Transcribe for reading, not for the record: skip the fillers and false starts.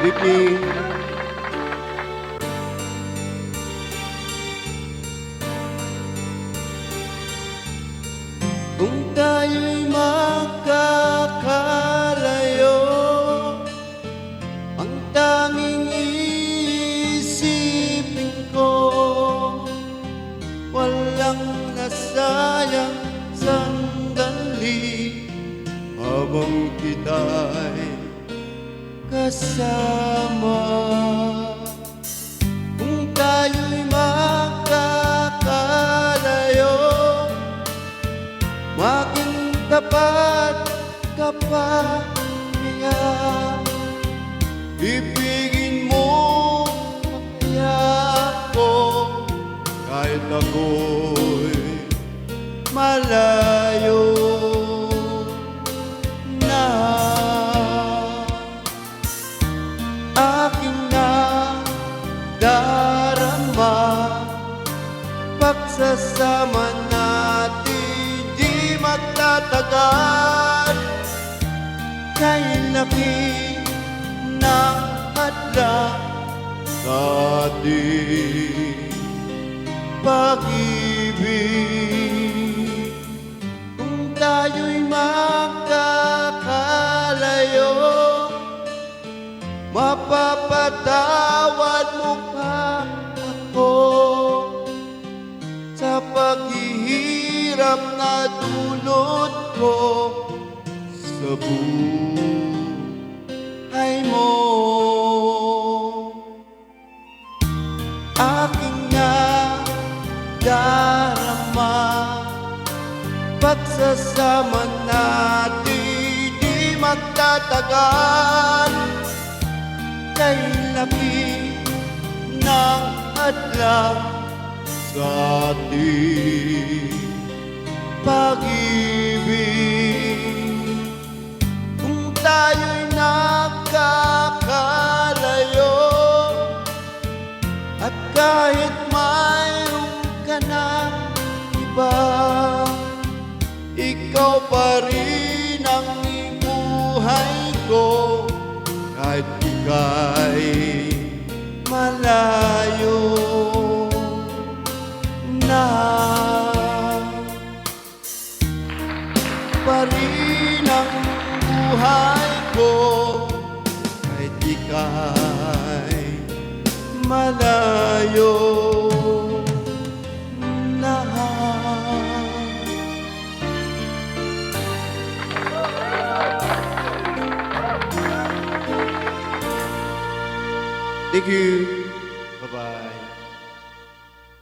Good evening. Kung tayo'y magkakalayo, ang tanging iisipin ko, walang nasayang sandali habang kita'y kasama. Kung tayo'y magkakalayo, maging tapat ka pa kaya ibigin mo kaya ako kahit ako'y malayo na. Aking nadarama pagsasama natin di magtatagal, kay laki ng hadlang sa ating pag-ibig. Kung tayo'y magkakalayo, mapapatawad mo pa ako sa paghihirap na dulot ko sa buhay mo. Aking nadarama pagsasama natin di magtatagal, kay laki ng hadlang sa ating pag-ibig. Kung tayo'y nagkakalayo, at kahit mayroon ka ng iba, ikaw pa rin ang ibuhay ko kahit ika'y malayo na. Pa rin ang buhay ko kahit ika'y malayo na. Thank you. Bye-bye.